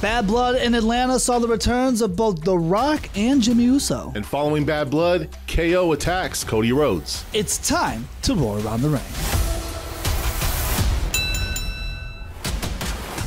Bad Blood in Atlanta saw the returns of both The Rock and Jimmy Uso. And following Bad Blood, KO attacks Cody Rhodes. It's time to roar around the ring.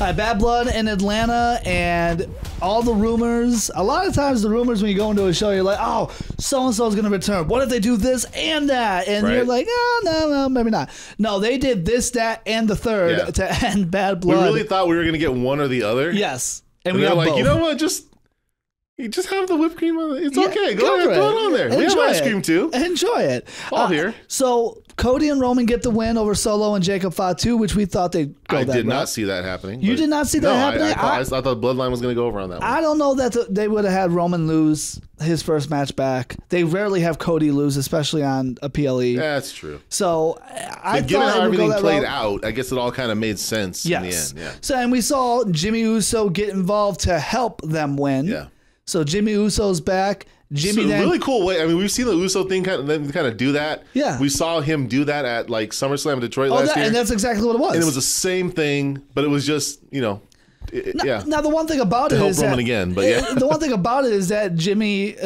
All right, Bad Blood in Atlanta, and all the rumors. A lot of times the rumors when you go into a show, you're like, oh, so-and-so is going to return. What if they do this and that? And you're like, oh, no, maybe not. No, they did this, that, and the third to end Bad Blood. We really thought we were going to get one or the other. Yes. And we got like, both. you know what, just have the whipped cream on it. It's okay. Go ahead, throw it on there. We have ice cream too. Enjoy it. All here. So Cody and Roman get the win over Solo and Jacob Fatu, which we thought they'd go that route. I did not see that happening. You did not see that happening? I thought Bloodline was going to go over on that one. I don't know that they would have had Roman lose his first match back. They rarely have Cody lose, especially on a PLE. Yeah, that's true. So I but given thought how everything played out, I guess it all kind of made sense in the end. Yeah. So, and we saw Jimmy Uso get involved to help them win. Yeah. So Jimmy Uso's back. Jimmy, really cool way. I mean, we've seen the Uso thing kind of do that. Yeah, we saw him do that at like SummerSlam in Detroit last year, and that's exactly what it was. And it was the same thing, but it was just Now the one thing about it is Roman again, but the one thing about it is that Jimmy,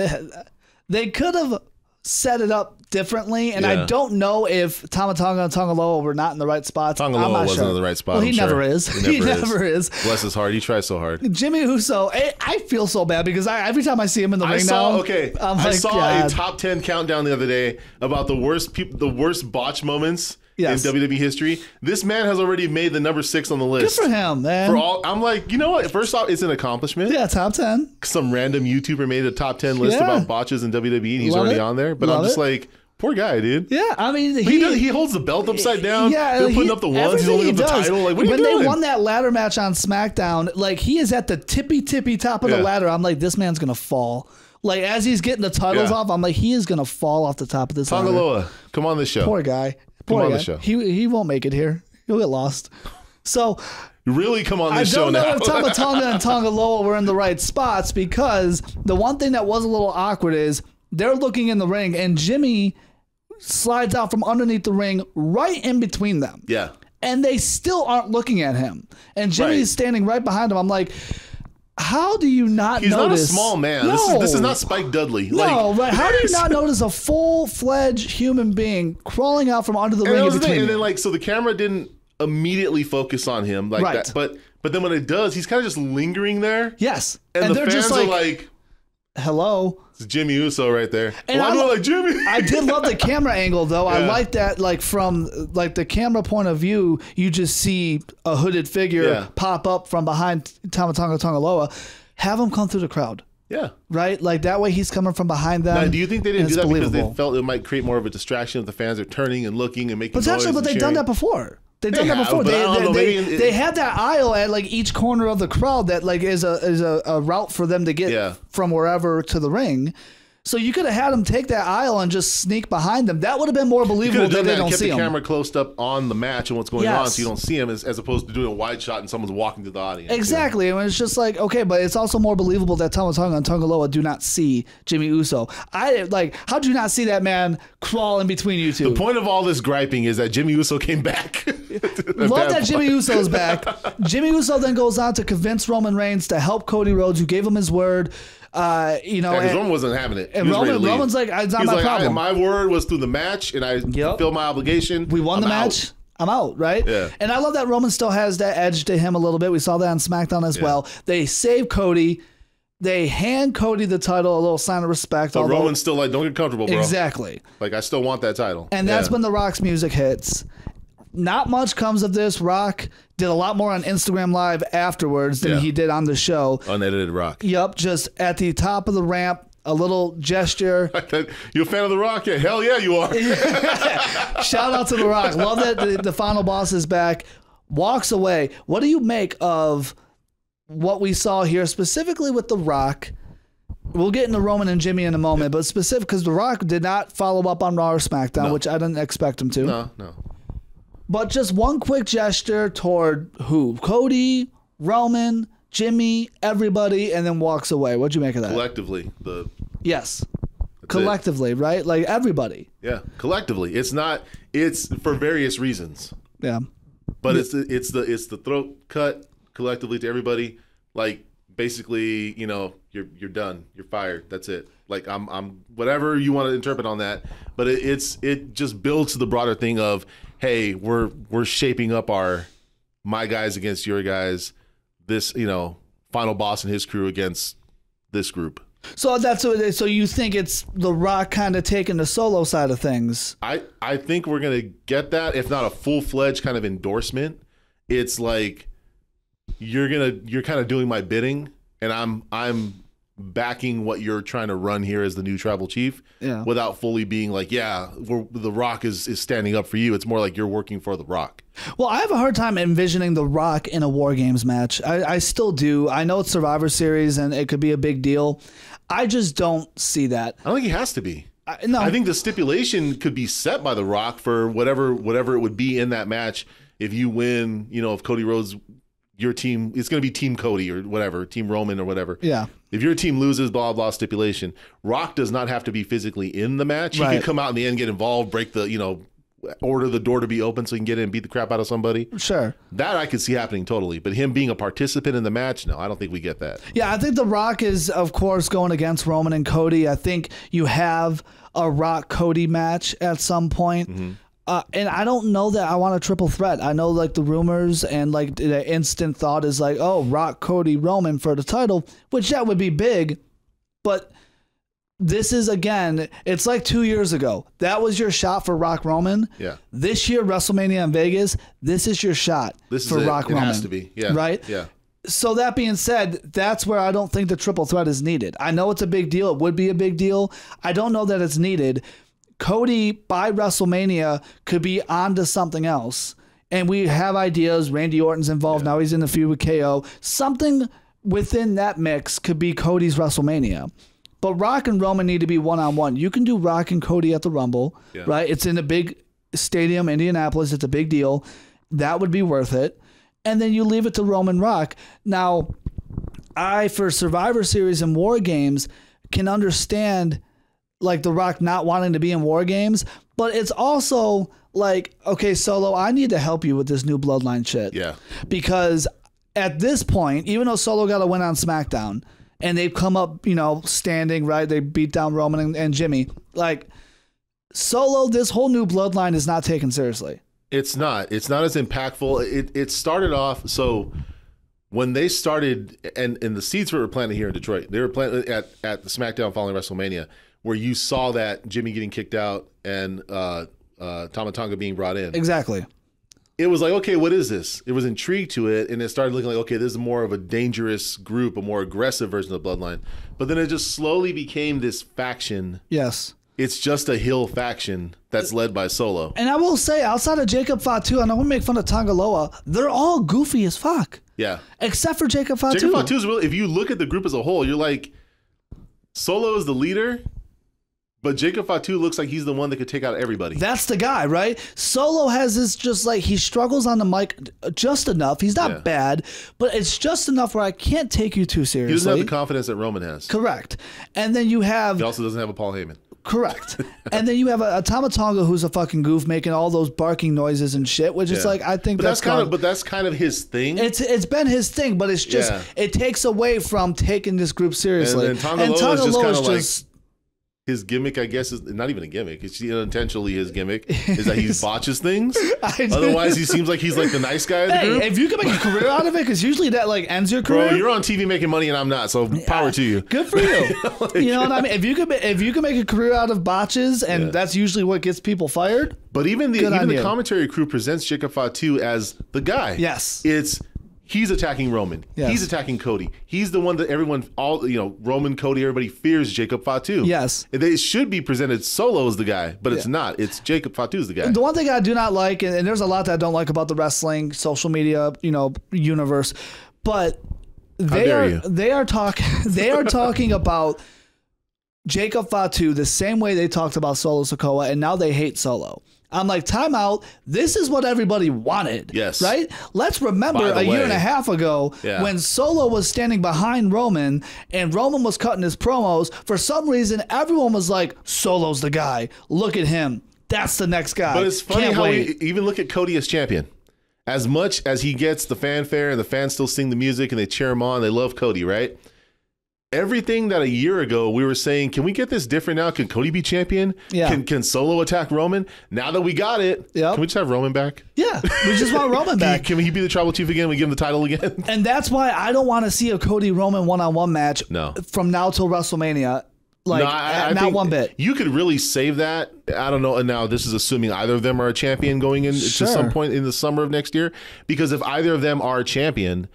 they could have set it up differently, and I don't know if Tama Tonga and Tonga Loa were not in the right spots. Tonga Loa wasn't in the right spot. Well, he never is. He never is. Bless his heart. He tries so hard. Jimmy Uso, I feel so bad because every time I see him in the ring now, I saw a top 10 countdown the other day about the worst botch moments in WWE history. This man has already made the number 6 on the list. Good for him, man. I'm like, you know what? First off, it's an accomplishment. Yeah, top 10. Some random YouTuber made a top 10 list about botches in WWE, and he's already on there. But I'm just like, poor guy, dude. Yeah, I mean, he holds the belt upside down. Yeah, they're putting up the ones. He's holding up the title. Like, what are you doing? When they won that ladder match on SmackDown, like he is at the tippy top of the ladder. I'm like, this man's gonna fall. Like as he's getting the titles off, I'm like, he is gonna fall off the top of this ladder. Tonga Loa, come on this show. Poor guy. Come on the show. He won't make it here. He'll get lost. So. Really come on this show now. I don't know if Tama Tonga and Tonga Loa were in the right spots because the one thing that was a little awkward is they're looking in the ring and Jimmy slides out from underneath the ring right in between them. Yeah. And they still aren't looking at him. And Jimmy's standing right behind him. I'm like, how do you not notice? He's not a small man. No. This is not Spike Dudley. No, right. How do you not notice a full-fledged human being crawling out from under the ring in between? And then, so the camera didn't immediately focus on him like that. But then when it does, he's kind of just lingering there. Yes. And the fans are like, hello. It's Jimmy Uso right there. And I'm like, Jimmy. I did love the camera angle though. I like that, like from like the camera point of view, you just see a hooded figure pop up from behind Tama Tonga Tonga Loa. Have him come through the crowd. Yeah. Right? Like that way he's coming from behind them. Now, do you think they didn't do that because they felt it might create more of a distraction if the fans are turning and looking and making noise? Potentially, but they've done that before. They've done that before. They had that aisle at like each corner of the crowd that like is a route for them to get from wherever to the ring. So you could have had them take that aisle and just sneak behind them. That would have been more believable than they don't see them. Kept the camera close up on the match and what's going on, so you don't see him, as opposed to doing a wide shot and someone's walking through the audience. Exactly. And it's just like, okay, but it's also more believable that Tama Tonga and Tonga Loa do not see Jimmy Uso. How do you not see that man crawl in between you two? The point of all this griping is that Jimmy Uso came back. Love that Jimmy Uso's back. Jimmy Uso then goes on to convince Roman Reigns to help Cody Rhodes, who gave him his word. Because Roman wasn't having it. And Roman's like, it's not my problem. My word was through the match, and I fulfilled my obligation. We won the match. I'm out, right? Yeah. And I love that Roman still has that edge to him a little bit. We saw that on SmackDown as well. They save Cody. They hand Cody the title, a little sign of respect. But Roman's still like, don't get comfortable, bro. Exactly. Like, I still want that title. And that's when The Rock's music hits. Not much comes of this. Rock did a lot more on Instagram Live afterwards than he did on the show. Unedited Rock. Yep, just at the top of the ramp, a little gesture. You a fan of The Rock? Yeah, hell yeah, you are. Shout out to The Rock. Love that the final boss is back. Walks away. What do you make of what we saw here, specifically with The Rock? We'll get into Roman and Jimmy in a moment, but specific because The Rock did not follow up on Raw or SmackDown, which I didn't expect him to. No. But just one quick gesture toward who? Cody, Roman, Jimmy, everybody, and then walks away. What'd you make of that? Collectively. Yes. Collectively, right? Like everybody. Yeah, collectively. It's for various reasons. Yeah. But it's the throat cut collectively to everybody. Like, basically, you know, you're done, you're fired, that's it. Like I'm whatever you want to interpret on that, but it just builds to the broader thing of, hey, we're shaping up my guys against your guys, this, you know, Final Boss and his crew against this group. So so you think it's The Rock kind of taking the Solo side of things? I think we're gonna get that, if not a full-fledged kind of endorsement. It's like you're kind of doing my bidding, and I'm backing what you're trying to run here as the new tribal chief, without fully being like, yeah, The Rock is standing up for you. It's more like you're working for The Rock. Well, I have a hard time envisioning The Rock in a War Games match. I still do. I know it's Survivor Series and it could be a big deal. I just don't see that. I don't think he has to be. No. I think the stipulation could be set by The Rock for whatever it would be in that match. If you win, you know, if Cody Rhodes, your team, it's going to be Team Cody or whatever, Team Roman or whatever. Yeah. If your team loses, blah, blah, stipulation. Rock does not have to be physically in the match. He can come out in the end, get involved, break the, you know, order the door to be open so he can get in and beat the crap out of somebody. Sure. That I could see happening totally. But him being a participant in the match, no, I don't think we get that. Yeah, I think The Rock is, of course, going against Roman and Cody. I think you have a Rock-Cody match at some point. Mm-hmm. And I don't know that I want a triple threat. I know like the rumors and like the instant thought is like, oh, Rock, Cody, Roman for the title, which that would be big. But this is, again, it's like 2 years ago. That was your shot for Rock Roman. Yeah. This year, WrestleMania in Vegas, this is your shot for Rock Roman. It has to be. Yeah. Right? Yeah. So that being said, that's where I don't think the triple threat is needed. I know it's a big deal. It would be a big deal. I don't know that it's needed. Cody, by WrestleMania, could be onto something else. And we have ideas. Randy Orton's involved. Now he's in the feud with KO. Something within that mix could be Cody's WrestleMania. But Rock and Roman need to be one-on-one. You can do Rock and Cody at the Rumble, right? It's in a big stadium, Indianapolis. It's a big deal. That would be worth it. And then you leave it to Roman Rock. Now, for Survivor Series and War Games, can understand like The Rock not wanting to be in War Games, but it's also like, okay, Solo, I need to help you with this new Bloodline shit. Yeah. Because at this point, even though Solo got a win on SmackDown, and they've come up, you know, standing, right? They beat down Roman and Jimmy. Like, Solo, this whole new Bloodline is not taken seriously. It's not. It's not as impactful. It started off, so when they started, and the seeds were planted here in Detroit. They were planted at the SmackDown following WrestleMania, where you saw that Jimmy getting kicked out and Tama Tonga being brought in. Exactly. It was like, okay, what is this? It was intrigued to it, and it started looking like, okay, this is more of a dangerous group, a more aggressive version of Bloodline. But then it just slowly became this faction. Yes. It's just a heel faction that's led by Solo. And I will say, outside of Jacob Fatu, and I want to make fun of Tangaloa, they're all goofy as fuck. Yeah. Except for Jacob Fatu. Jacob Fatu is really, if you look at the group as a whole, you're like, Solo is the leader, but Jacob Fatu looks like he's the one that could take out everybody. That's the guy, right? Solo has this just like, he struggles on the mic just enough. He's not bad, but it's just enough where I can't take you too seriously. He doesn't have the confidence that Roman has. Correct. And then you have... He also doesn't have a Paul Heyman. Correct. And then you have a Tama Tonga who's a fucking goof making all those barking noises and shit, which is like, I think that's kind of his thing. It's been his thing, but it's just, it takes away from taking this group seriously. And Tanga Loa is just kind of like, his gimmick, I guess, is not even a gimmick. It's unintentionally his gimmick is that he botches things. Otherwise, he seems like he's like the nice guy of the group. If you can make a career out of it, because usually that like ends your career. Bro, you're on TV making money and I'm not, so power to you. Good for you. Like, you know what I mean? If you can make a career out of botches, and that's usually what gets people fired. But even the commentary crew presents Jacob Fatu as the guy. Yes. He's attacking Roman. Yes. He's attacking Cody. He's the one that everyone, Roman, Cody, everybody fears Jacob Fatu. Yes. They should be presented Solo as the guy, but it's not. It's Jacob Fatu's the guy. The one thing I do not like, and there's a lot that I don't like about the wrestling social media, universe, but they are talking about Jacob Fatu the same way they talked about Solo Sikoa, and now they hate Solo. I'm like, time out. This is what everybody wanted. Yes. Right? Let's remember a year and a half ago when Solo was standing behind Roman and Roman was cutting his promos. For some reason, everyone was like, Solo's the guy. Look at him. That's the next guy. But it's funny how we even look at Cody as champion. as much as he gets the fanfare and the fans still sing the music and they cheer him on, they love Cody, right? Everything that a year ago we were saying, can we get this different now? Can Cody be champion? Yeah. Can Solo attack Roman? Now that we got it, can we just have Roman back? Yeah, we just want Roman back. Can he be the tribal chief again? We give him the title again? And that's why I don't want to see a Cody Roman one-on-one match from now till WrestleMania. Like, no, I not one bit. You could really save that. I don't know. And now this is assuming either of them are a champion going into some point in the summer of next year. Because if either of them are a champion,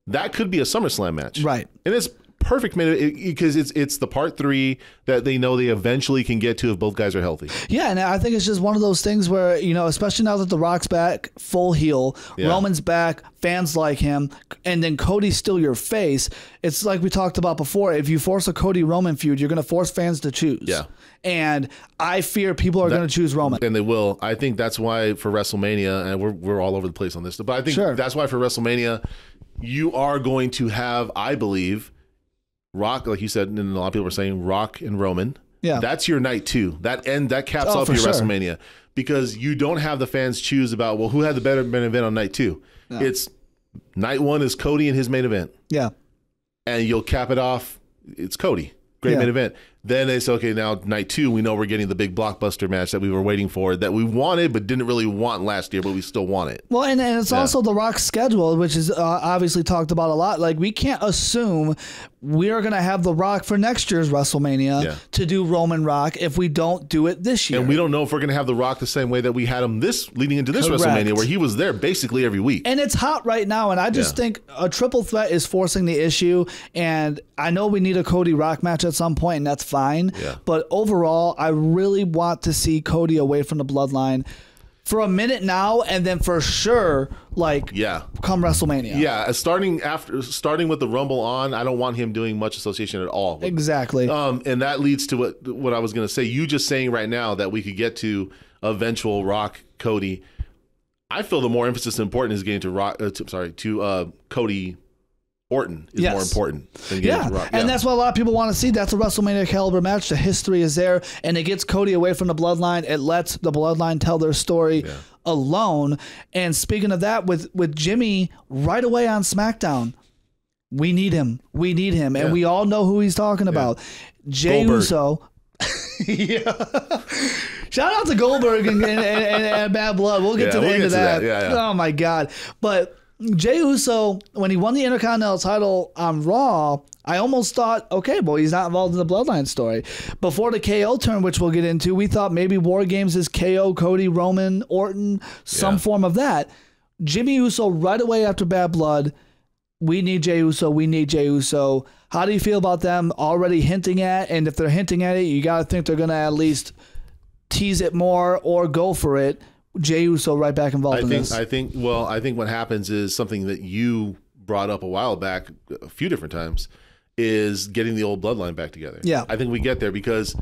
that could be a SummerSlam match. Right. And it's perfect minute because it's the part 3 that they know they eventually can get to if both guys are healthy. Yeah, and I think it's just one of those things where, you know, especially now that The Rock's back, full heel, Roman's back, fans like him, and then Cody's still your face. It's like we talked about before. If you force a Cody Roman feud, you're going to force fans to choose. Yeah. And I fear people are going to choose Roman. And they will. I think that's why for WrestleMania, and we're all over the place on this, but I think that's why for WrestleMania, you are going to have, I believe, Rock, like you said, and a lot of people are saying Rock and Roman. Yeah, that's your night 2. That caps off your WrestleMania, because you don't have the fans choose about, well, who had the better main event on night 2. No. It's night 1 is Cody and his main event. Yeah, and you'll cap it off. It's Cody, great main event. Then they say, okay, now night 2, we know we're getting the big blockbuster match that we were waiting for, that we wanted but didn't really want last year, but we still want it. Well, and it's also The Rock's schedule, which is obviously talked about a lot. Like, we can't assume we're going to have The Rock for next year's WrestleMania to do Roman Rock if we don't do it this year. And we don't know if we're going to have The Rock the same way that we had him leading into this WrestleMania, where he was there basically every week. And it's hot right now, and I just think a triple threat is forcing the issue, and I know we need a Cody Rock match at some point, and that's fine. Yeah. But overall, I really want to see Cody away from the Bloodline for a minute now, and then for sure, like, come WrestleMania. Yeah, starting with the Rumble on, I don't want him doing much association at all. Exactly. And that leads to what I was going to say. You just saying right now that we could get to eventual Rock Cody. I feel the more emphasis important is getting to Cody Orton is more important than getting to Rock. And that's what a lot of people want to see. That's a WrestleMania caliber match. The history is there, and it gets Cody away from the Bloodline. It lets the Bloodline tell their story alone. And speaking of that, with Jimmy right away on SmackDown, we need him. We need him, and we all know who he's talking about. Jey Uso. Shout out to Goldberg and Bad Blood. We'll get to the end of that. Oh my God! But Jey Uso, when he won the Intercontinental title on Raw, I almost thought, okay, well, he's not involved in the Bloodline story. Before the KO turn, which we'll get into, we thought maybe War Games is KO, Cody, Roman, Orton, some form of that. Jimmy Uso, right away after Bad Blood, we need Jey Uso, we need Jey Uso. How do you feel about them already hinting at, and if they're hinting at it, you got to think they're going to at least tease it more or go for it. Jey Uso right back involved in this. I think what happens is something that you brought up a while back, a few different times, is getting the old Bloodline back together. Yeah. I think we get there because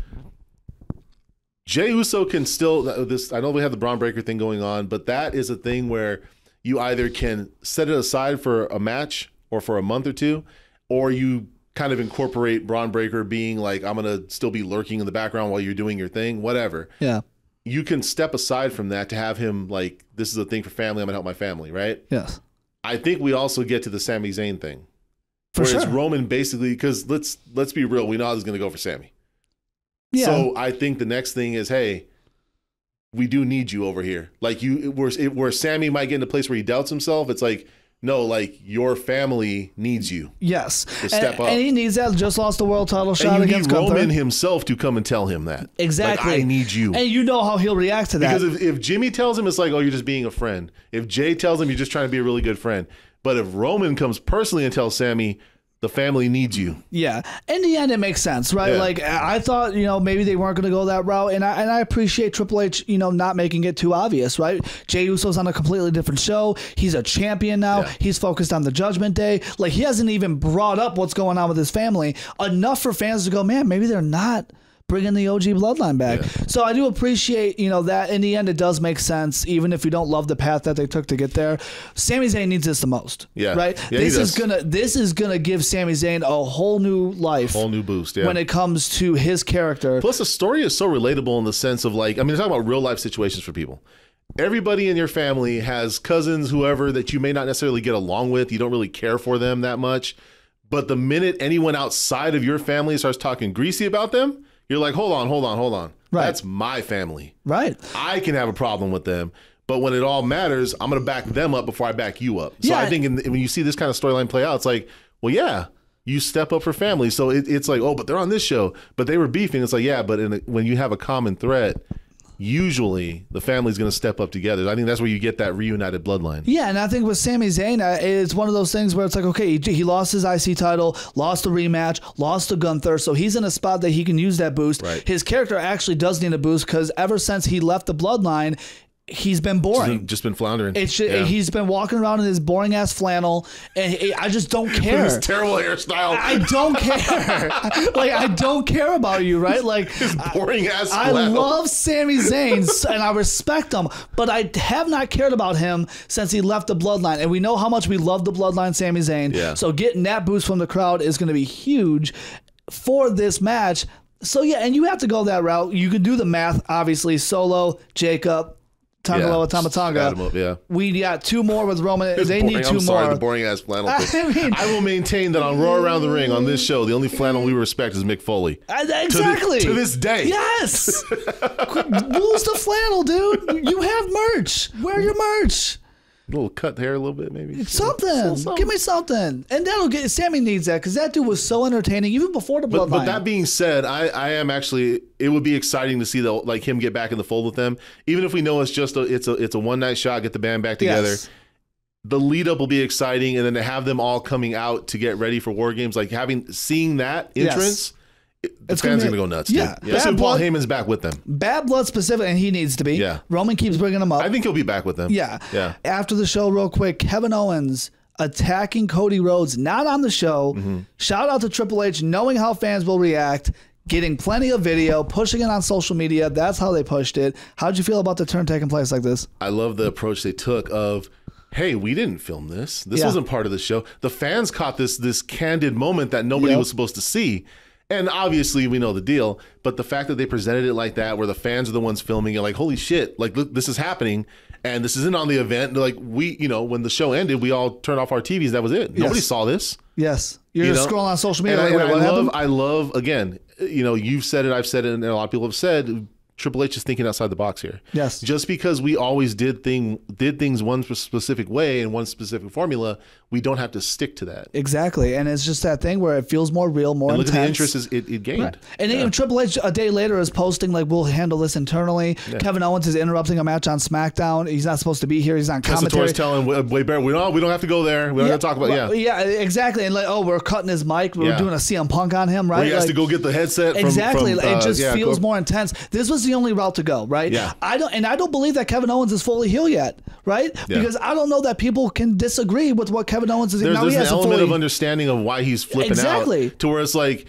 Jey Uso can still, I know we have the Bron Breakker thing going on, but that is a thing where you either can set it aside for a match or for a month or two, or you kind of incorporate Bron Breakker being like, I'm going to still be lurking in the background while you're doing your thing, whatever. Yeah. You can step aside from that to have him like, this is a thing for family, I'm gonna help my family, right? Yes. I think we also get to the Sami Zayn thing. Where it's Roman basically, because let's be real, we know how this is gonna go for Sami. Yeah. So I think the next thing is, hey, we do need you over here. Like where Sami might get in a place where he doubts himself, it's like, no, like your family needs you. Yes. To step up. And he needs that. Just lost the world title shot against Gunther. And you need Roman himself to come and tell him that. Exactly. Like, I need you. And you know how he'll react to that. Because if Jimmy tells him, it's like, oh, you're just being a friend. If Jey tells him, you're just trying to be a really good friend. But if Roman comes personally and tells Sami, the family needs you. Yeah. In the end, it makes sense, right? Yeah. Like, I thought, maybe they weren't going to go that route. And I appreciate Triple H, not making it too obvious, right? Jey Uso's on a completely different show. He's a champion now. Yeah. He's focused on the Judgment Day. Like, he hasn't even brought up what's going on with his family enough for fans to go, man, maybe they're not bringing the OG Bloodline back. Yeah. So I do appreciate, that. In the end, it does make sense, even if you don't love the path that they took to get there. Sami Zayn needs this the most. Yeah. Right? Yeah, this is gonna give Sami Zayn a whole new life. Whole new boost, when it comes to his character. Plus the story is so relatable in the sense of like, I mean, they're talking about real life situations for people. everybody in your family has cousins, whoever, that you may not necessarily get along with. You don't really care for them that much. But the minute anyone outside of your family starts talking greasy about them, you're like, hold on. Right. That's my family. Right. I can have a problem with them. But when it all matters, I'm going to back them up before I back you up. So I think when you see this kind of storyline play out, it's like, well, yeah, you step up for family. So it's like, oh, but they're on this show. But they were beefing. It's like, yeah, but when you have a common threat, usually the family's going to step up together. I think that's where you get that reunited bloodline. Yeah, and I think with Sami Zayn, it's one of those things where it's like, okay, he lost his IC title, lost the rematch, lost to Gunther, so he's in a spot that he can use that boost. Right. His character actually does need a boost because ever since he left the bloodline, he's been boring. Just been floundering. He's been walking around in his boring ass flannel, and I just don't care. His terrible hairstyle. I don't care. Like, I don't care about you, right? Like, his boring ass flannel. I love Sami Zayn and I respect him, but I have not cared about him since he left the bloodline. And we know how much we love the bloodline, Sami Zayn. Yeah. So getting that boost from the crowd is going to be huge for this match. So yeah, and you have to go that route. You can do the math, obviously. Solo, Jacob, Tangaloa, Tamatanga. Yeah. We got two more with Roman. They need two more. Sorry, the boring ass flannel thing. I will maintain that on Raw Around the Ring on this show, the only flannel we respect is Mick Foley. Exactly. To this day. Yes. Lose the flannel, dude. You have merch. Wear your merch. A little cut hair, a little bit, maybe. Something. Give me something. And that'll get. Sammy needs that because that dude was so entertaining even before the bloodline. But that being said, I am actually. It would be exciting to see him get back in the fold with them, even if we know it's just it's a one night shot. Get the band back together. Yes. The lead up will be exciting, and then to have them all coming out to get ready for War Games, like seeing that entrance. Yes. The fans are going to go nuts. Yeah. So Paul Heyman's back with them. Bad Blood specific, and he needs to be. Yeah. Roman keeps bringing him up. I think he'll be back with them. Yeah. Yeah. After the show, real quick, Kevin Owens attacking Cody Rhodes, not on the show. Mm-hmm. Shout out to Triple H, knowing how fans will react, getting plenty of video, pushing it on social media. That's how they pushed it. How'd you feel about the turn taking place like this? I love the approach they took of, hey, we didn't film this. This wasn't part of the show. The fans caught this candid moment that nobody was supposed to see. And obviously we know the deal, but the fact that they presented it like that, where the fans are the ones filming it, like, holy shit, like, look, this is happening, and this isn't on the event. Like, when the show ended, we all turned off our TVs. That was it. Yes. Nobody saw this. Yes. You're just scrolling on social media. I love, again, you've said it, I've said it, and a lot of people have said, Triple H is thinking outside the box here. Yes. Just because we always did things one specific way and one specific formula, we don't have to stick to that. Exactly. And it's just that thing where it feels more real, more intense. Look at the interest it gained. Right. And then Triple H a day later is posting like, we'll handle this internally. Yeah. Kevin Owens is interrupting a match on SmackDown. He's not supposed to be here. He's on commentary. Tessator's telling Way Bear, we don't have to go there. We don't have to talk about Yeah, exactly. And like, oh, we're cutting his mic. We're doing a CM Punk on him, right? Where he has to go get the headset from it just feels more intense. This was the only route to go, right? Yeah. I don't believe that Kevin Owens is fully heel yet, right? Yeah. Because I don't know that people can disagree with what Kevin Owens is. There's an element of understanding of why he's flipping out to where it's like,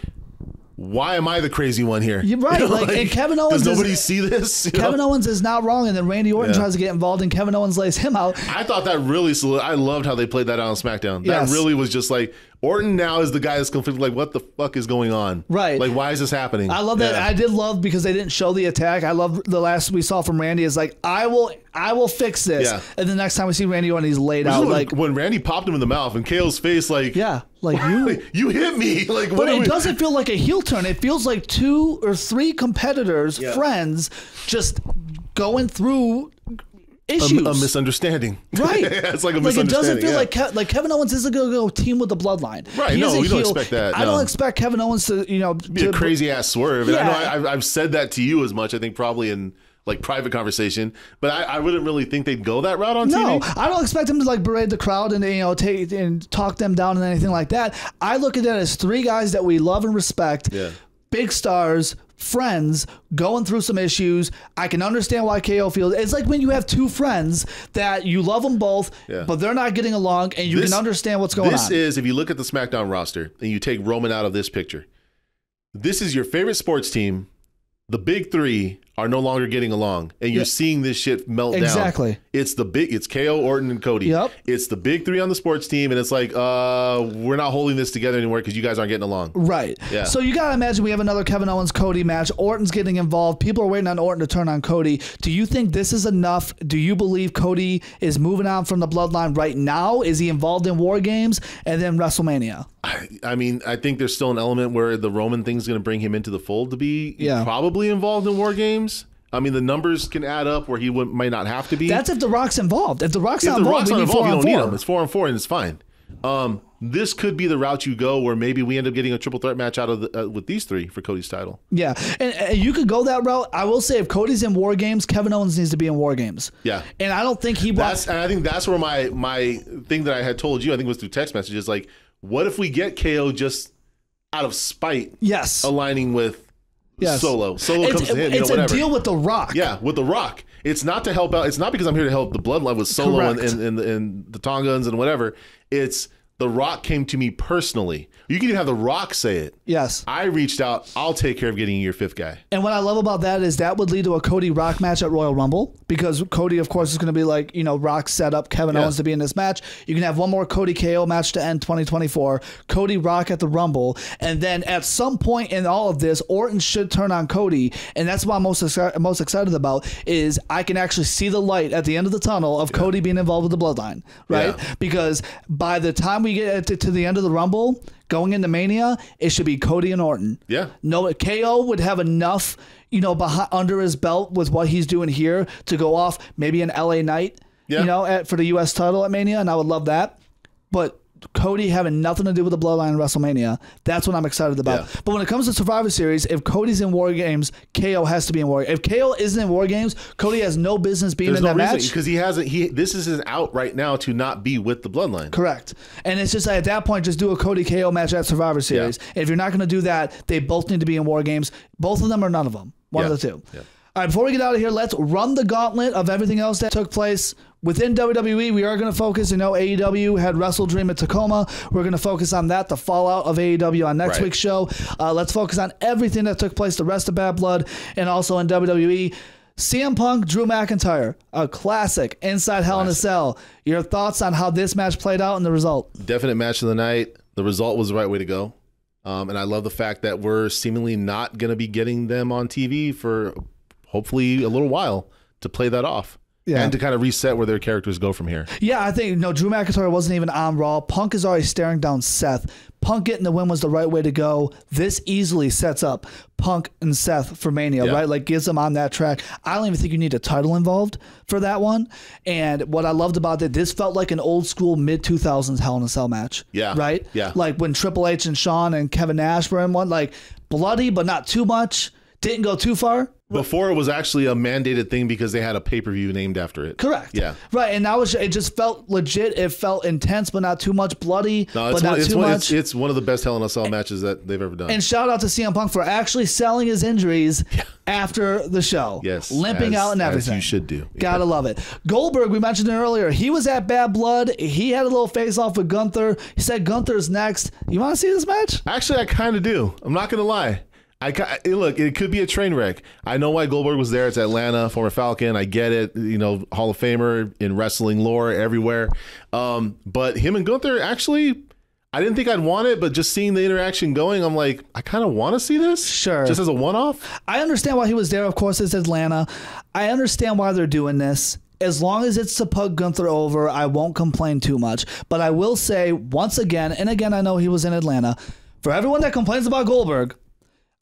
why am I the crazy one here? You're right. And Kevin Owens. Does nobody see this? Kevin Owens is not wrong, and then Randy Orton tries to get involved, and Kevin Owens lays him out. I thought that really. I loved how they played that out on SmackDown. That really was just like, Orton now is the guy that's conflicted. Like, what the fuck is going on? Right. Like, why is this happening? I love that. I did love because they didn't show the attack. I love the last we saw from Randy is like, I will fix this. Yeah. And the next time we see Randy Orton, he's laid out. Like when Randy popped him in the mouth and KO's face, like, like you hit me. Like, but it doesn't feel like a heel turn. It feels like 2 or 3 competitors, friends, just going through issues. A misunderstanding. Right. It's like a misunderstanding. It doesn't feel like Kevin Owens isn't going to go team with the bloodline. Right. You don't expect that. I don't expect Kevin Owens to, be a crazy ass swerve. And I know I've said that to you as much, I think probably in like private conversation, but I wouldn't really think they'd go that route on TV. No, I don't expect them to like berate the crowd and take and talk them down and anything like that. I look at it as 3 guys that we love and respect. Yeah. Big stars, friends, going through some issues. I can understand why KO feels. It's like when you have 2 friends that you love them both, but they're not getting along, and you can understand what's going on. This is, if you look at the SmackDown roster and you take Roman out of this picture, this is your favorite sports team. The big 3 are no longer getting along, and you're seeing this shit melt down. Exactly. It's KO, Orton, and Cody. Yep. It's the big three on the sports team, and it's like, we're not holding this together anymore because you guys aren't getting along. Right. Yeah. So you got to imagine we have another Kevin Owens Cody match. Orton's getting involved. People are waiting on Orton to turn on Cody. Do you think this is enough? Do you believe Cody is moving on from the bloodline right now? Is he involved in War Games and then WrestleMania? I mean, I think there's still an element where the Roman thing's going to bring him into the fold to be probably involved in War Games. I mean, the numbers can add up where he might not have to be. That's if The Rock's involved. If The Rock's not involved, you don't need him. It's 4-on-4, and it's fine. This could be the route you go, where maybe we end up getting a triple threat match out of with these three for Cody's title. Yeah, and you could go that route. I will say, if Cody's in War Games, Kevin Owens needs to be in War Games. Yeah, and I don't think and I think that's where my thing that I had told you, I think it was through text messages, like, what if we get KO just out of spite? Yes, aligning with. Yes. Solo comes to him. It's whatever. A deal with The Rock. Yeah, with The Rock. It's not to help out. It's not because I'm here to help the bloodline with Solo and the Tongans and whatever. It's The Rock came to me personally. You can even have The Rock say it. Yes. I reached out. I'll take care of getting your fifth guy. And what I love about that is that would lead to a Cody Rock match at Royal Rumble, because Cody, of course, is going to be like, Rock set up Kevin Owens to be in this match. You can have one more Cody KO match to end 2024, Cody Rock at the Rumble, and then at some point in all of this, Orton should turn on Cody, and that's what I'm most excited about, is I can actually see the light at the end of the tunnel of Cody being involved with the bloodline, right? Yeah. Because by the time we get to the end of the Rumble, going into Mania, it should be Cody and Orton. Yeah. No, KO would have enough, under his belt with what he's doing here to go off maybe an LA Knight, for the U.S. title at Mania, and I would love that. But Cody having nothing to do with the bloodline in WrestleMania, that's what I'm excited about. Yeah. But when it comes to Survivor Series, if Cody's in War Games, KO has to be in War Games. If KO isn't in War Games, Cody has no business being in that match. Because this is his out right now to not be with the bloodline. Correct. And it's just at that point, just do a Cody KO match at Survivor Series. Yeah. If you're not going to do that, they both need to be in War Games. Both of them or none of them. One of the two. Yeah. All right, before we get out of here, let's run the gauntlet of everything else that took place within WWE. We are going to focus, AEW had Wrestle Dream at Tacoma. We're going to focus on that, the fallout of AEW on next week's show. Let's focus on everything that took place, the rest of Bad Blood, and also in WWE. CM Punk, Drew McIntyre, a classic inside Hell in a Cell. Your thoughts on how this match played out and the result? Definite match of the night. The result was the right way to go. And I love the fact that we're seemingly not going to be getting them on TV for hopefully a little while to play that off. Yeah. And to kind of reset where their characters go from here. Yeah, I think, Drew McIntyre wasn't even on Raw. Punk is already staring down Seth. Punk getting the win was the right way to go. This easily sets up Punk and Seth for Mania, right? Like, gives them on that track. I don't even think you need a title involved for that one. And what I loved about it, this felt like an old school mid-2000s Hell in a Cell match. Yeah. Right? Yeah. Like when Triple H and Shawn and Kevin Nash were in one, like bloody but not too much. Didn't go too far. Before it was actually a mandated thing because they had a pay-per-view named after it. Correct. Yeah. Right, and now it just felt legit. It felt intense, but not too much bloody. No, but not too much. It's one of the best Hell in a Cell matches that they've ever done. And shout out to CM Punk for actually selling his injuries after the show. Yes. Limping out and everything. As you should do. Gotta love it. Goldberg, we mentioned it earlier. He was at Bad Blood. He had a little face-off with Gunther. He said Gunther's next. You want to see this match? Actually, I kind of do. I'm not going to lie. Look, it could be a train wreck. I know why Goldberg was there. It's Atlanta, former Falcon. I get it. Hall of Famer in wrestling lore everywhere. But him and Gunther, actually, I didn't think I'd want it, but just seeing the interaction going, I'm like, I kind of want to see this. Sure. Just as a one-off. I understand why he was there. Of course, it's Atlanta. I understand why they're doing this. As long as it's to put Gunther over, I won't complain too much. But I will say, once again, and again, I know he was in Atlanta, for everyone that complains about Goldberg,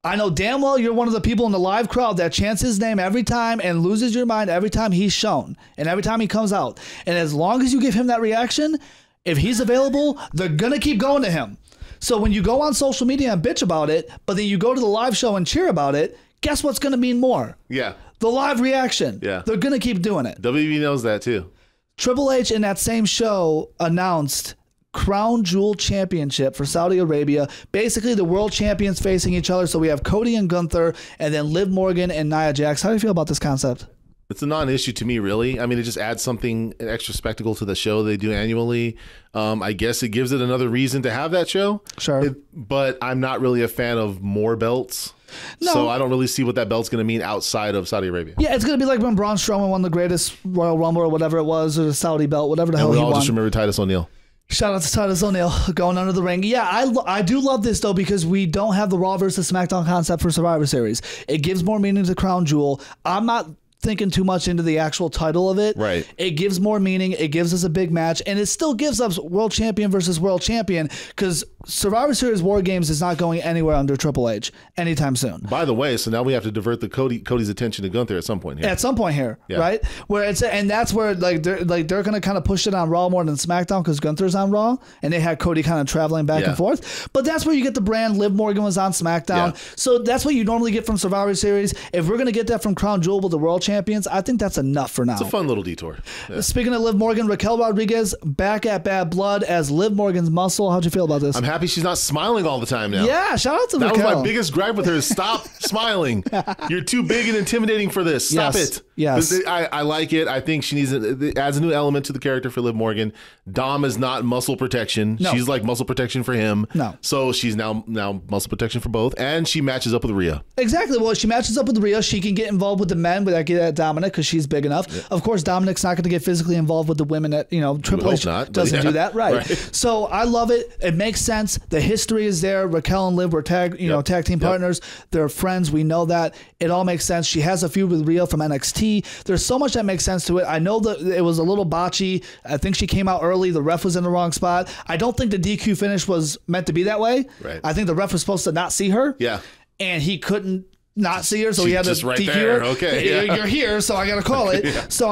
I know damn well you're one of the people in the live crowd that chants his name every time and loses your mind every time he's shown and every time he comes out. And as long as you give him that reaction, if he's available, they're going to keep going to him. So when you go on social media and bitch about it, but then you go to the live show and cheer about it, guess what's going to mean more? Yeah. The live reaction. Yeah. They're going to keep doing it. WWE knows that too. Triple H in that same show announced Crown Jewel Championship for Saudi Arabia. Basically, the world champions facing each other. So we have Cody and Gunther, and then Liv Morgan and Nia Jax. How do you feel about this concept? It's a non-issue to me, really. I mean, it just adds something, an extra spectacle to the show they do annually. I guess it gives it another reason to have that show. Sure. But I'm not really a fan of more belts. No. So I don't really see what that belt's going to mean outside of Saudi Arabia. Yeah, it's going to be like when Braun Strowman won the greatest Royal Rumble or whatever it was, or the Saudi belt, whatever the hell he won. We all just remember Titus O'Neil. Shout out to Titus O'Neil going under the ring. Yeah, I do love this, though, because we don't have the Raw versus SmackDown concept for Survivor Series. It gives more meaning to Crown Jewel. I'm not thinking too much into the actual title of it. Right. It gives more meaning. It gives us a big match, and it still gives us world champion versus world champion, because Survivor Series War Games is not going anywhere under Triple H anytime soon. By the way, so now we have to divert Cody's attention to Gunther at some point here. At some point here, Yeah. right? Where it's and that's where they're going to kind of push it on Raw more than SmackDown, because Gunther's on Raw, and they had Cody kind of traveling back Yeah. and forth. But that's where you get the brand. Liv Morgan was on SmackDown, Yeah. so that's what you normally get from Survivor Series. If we're going to get that from Crown Jewel with the world champions, I think that's enough for now. It's a fun little detour. Yeah. Speaking of Liv Morgan, Raquel Rodriquez back at Bad Blood as Liv Morgan's muscle. How'd you feel about this? I'm happy she's not smiling all the time now. Yeah, shout out to That Raquel. was my biggest gripe with her is stop smiling. You're too big and intimidating for this. Stop Yes. it. Yes. I like it. I think she it adds a new element to the character for Liv Morgan. Dom is not muscle protection. No. She's like muscle protection for him. No. So she's now muscle protection for both. And she matches up with Rhea. Exactly. Well, she matches up with Rhea. She can get involved with the men without getting at Dominic, because she's big enough. Yeah. Of course, Dominic's not going to get physically involved with the women. That Triple H doesn't do that, right? So I love it. It makes sense. The history is there. Raquel and Liv were tag team partners. They're friends. We know that. It all makes sense. She has a feud with Rhea from NXT. There's so much that makes sense to it. I know that it was a little botchy. I think she came out early. The ref was in the wrong spot. I don't think the DQ finish was meant to be that way. Right. I think the ref was supposed to not see her. Yeah. And he couldn't not see her, so he had to just right DQ there. her. Okay, yeah. You're here, so I got to call it. Yeah. So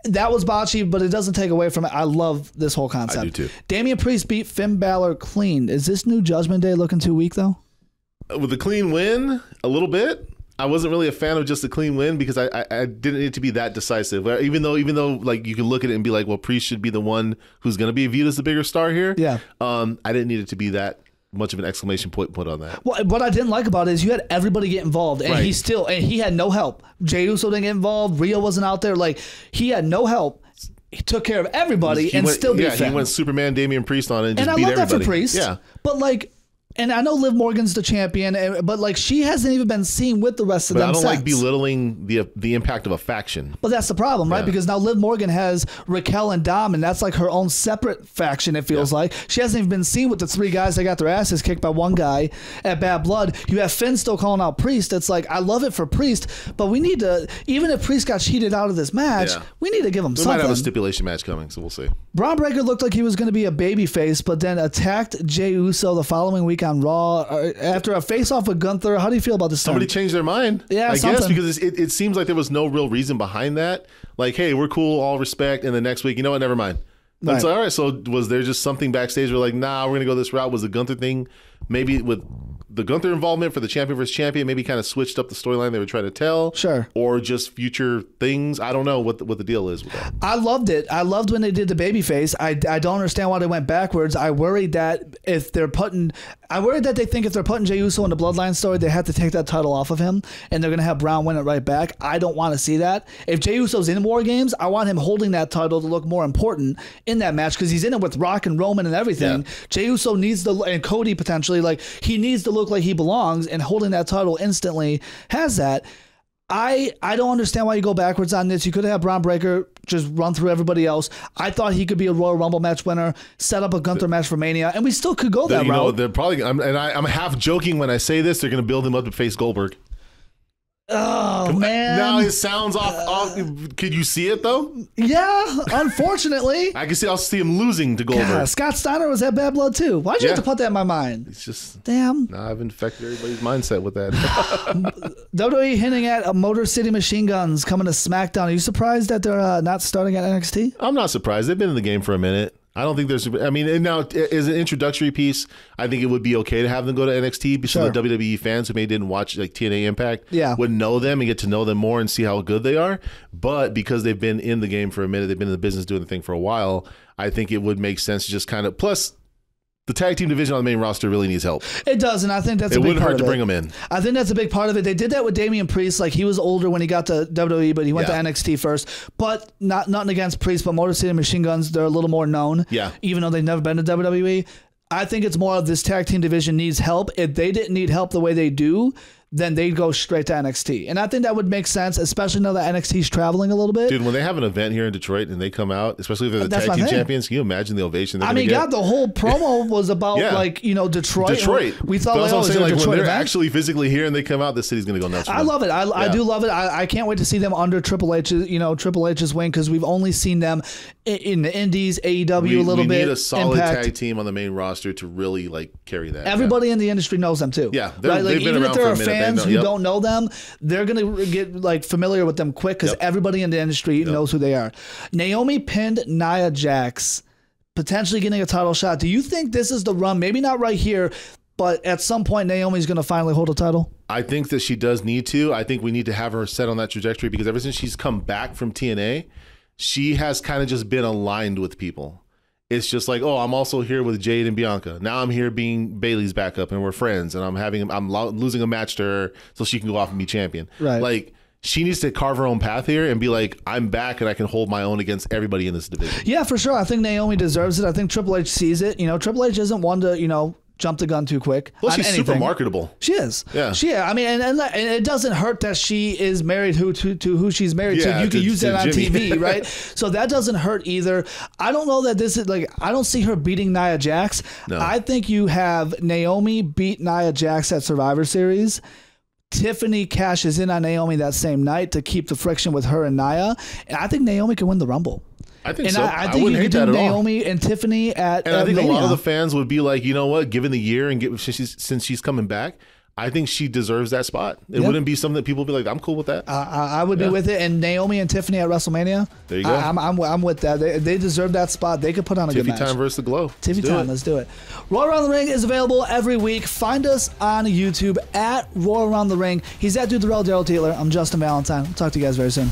that was botchy, but it doesn't take away from it. I love this whole concept. I do too. Damian Priest beat Finn Balor clean. Is this new Judgment Day looking too weak, though? With the clean win, a little bit. I wasn't really a fan of just a clean win, because I didn't need it to be that decisive. Even though like you can look at it and be like, well, Priest should be the one who's going to be viewed as the bigger star here. Yeah. I didn't need it to be that much of an exclamation point put on that. Well, what I didn't like about it is you had everybody get involved, and Right. he had no help. Jey Uso didn't get involved. Rhea wasn't out there. Like, he had no help. He took care of everybody still beat Finn. He went Superman Damian Priest on it and just And I beat love everybody. that for Priest. Yeah. But like, and I know Liv Morgan's the champion, but like, she hasn't even been seen with the rest of But them I don't since. like belittling the impact of a faction. But that's the problem, right? Yeah. Because now Liv Morgan has Raquel and Dom, and that's like her own separate faction, it feels like. She hasn't even been seen with the three guys that got their asses kicked by one guy at Bad Blood. You have Finn still calling out Priest. It's like, I love it for Priest, but we need to, even if Priest got cheated out of this match, we need to give him something. We might have a stipulation match coming, so we'll see. Bron Breakker looked like he was going to be a babyface, but then attacked Jey Uso the following week on Raw after a face-off with Gunther. How do you feel about this? Somebody changed their mind. Yeah, I guess, because it seems like there was no real reason behind that. Like, hey, we're cool, all respect, and the next week, you know what? Never mind. Right. It's like, all right. So was there just something backstage where like, nah, we're gonna go this route? Was the Gunther thing maybe with the Gunther involvement for the champion versus champion maybe kind of switched up the storyline they were trying to tell? Sure. Or just future things? I don't know what the deal is with that. I loved it. I loved when they did the babyface. I don't understand why they went backwards. I worried that they think if they're putting Jey Uso in the Bloodline story, they have to take that title off of him, and they're going to have Braun win it right back. I don't want to see that. If Jey Uso's in War Games, I want him holding that title to look more important in that match, because he's in it with Rock and Roman and everything. Yeah. Jey Uso needs to, and Cody potentially, like, he needs to look like he belongs, and holding that title instantly has that. I don't understand why you go backwards on this. You could have Bron Breakker just run through everybody else. I thought he could be a Royal Rumble match winner, set up a Gunther match for Mania, and we still could go that route. They're probably, I'm half joking when I say this, they're going to build him up to face Goldberg. Oh, man. Now it sounds off. Could you see it, though? Yeah, unfortunately. I'll see him losing to Goldberg. God, Scott Steiner was at Bad Blood, too. Why'd you have to put that in my mind? It's just... Damn. Now I've infected everybody's mindset with that. WWE hinting at Motor City Machine Guns coming to SmackDown. Are you surprised that they're not starting at NXT? I'm not surprised. They've been in the game for a minute. I don't think there's... I mean, and now, as an introductory piece, I think it would be okay to have them go to NXT because the WWE fans who maybe didn't watch like TNA Impact would know them and get to know them more and see how good they are. But because they've been in the game for a minute, they've been in the business doing the thing for a while, I think it would make sense to just kind of... Plus, the tag team division on the main roster really needs help. It does, and I think that's a big part of it. It wouldn't hurt to bring them in. I think that's a big part of it. They did that with Damian Priest. Like, he was older when he got to WWE, but he went to NXT first. But nothing against Priest, but Motor City Machine Guns, they're a little more known. Yeah. Even though they've never been to WWE. I think it's more of this tag team division needs help. If they didn't need help the way they do, then they'd go straight to NXT. And I think that would make sense, especially now that NXT's traveling a little bit. Dude, when they have an event here in Detroit and they come out, especially if they're the tag team champions, can you imagine the ovation they're going to get? The whole promo was about, Detroit. We thought, when they're event. actually physically here and they come out, the city's going to go nuts. I love it. I do love it. I can't wait to see them under Triple H's wing, because we've only seen them in the Indies, AEW a little bit. We need a solid Impact. tag team on the main roster to really carry that. Everybody in the industry knows them too. Yeah, right? They've been around for a minute. Fans who don't know them, they're gonna get familiar with them quick, because everybody in the industry knows who they are. Naomi pinned Nia Jax, potentially getting a title shot. Do you think this is the run? Maybe not right here, but at some point Naomi's gonna finally hold a title. I think that she does need to. I think we need to have her set on that trajectory, because ever since she's come back from TNA, she has kind of just been aligned with people. It's just like, oh, I'm also here with Jade and Bianca. Now I'm here being Bayley's backup, and we're friends, and I'm losing a match to her so she can go off and be champion. Right. She needs to carve her own path here and be like, I'm back and I can hold my own against everybody in this division. Yeah, for sure. I think Naomi deserves it. I think Triple H sees it. Triple H isn't one to, jump the gun too quick. Well, she's super marketable. She is. Yeah. I mean, and it doesn't hurt that she is married to who she's married to. You can use that on Jimmy. TV, right? So that doesn't hurt either. I don't know that this is I don't see her beating Nia Jax. No. I think you have Naomi beat Nia Jax at Survivor Series. Tiffany cashes in on Naomi that same night to keep the friction with her and Nia. And I think Naomi can win the Rumble. I think so. I think you could do Naomi and Tiffany at And I think Mania. a lot of the fans would be like, you know what, given the year and since she's coming back, I think she deserves that spot. It wouldn't be something that people would be like, I'm cool with that. I would be with it. And Naomi and Tiffany at WrestleMania. There you go. I'm with that. They deserve that spot. They could put on a good match. Tiffy time versus the Glow. Tiffy time. Let's do it. Roar Around the Ring is available every week. Find us on YouTube at Roar Around the Ring. He's at Dude the Real Daryl Taylor. I'm Justin Valentine. We'll talk to you guys very soon.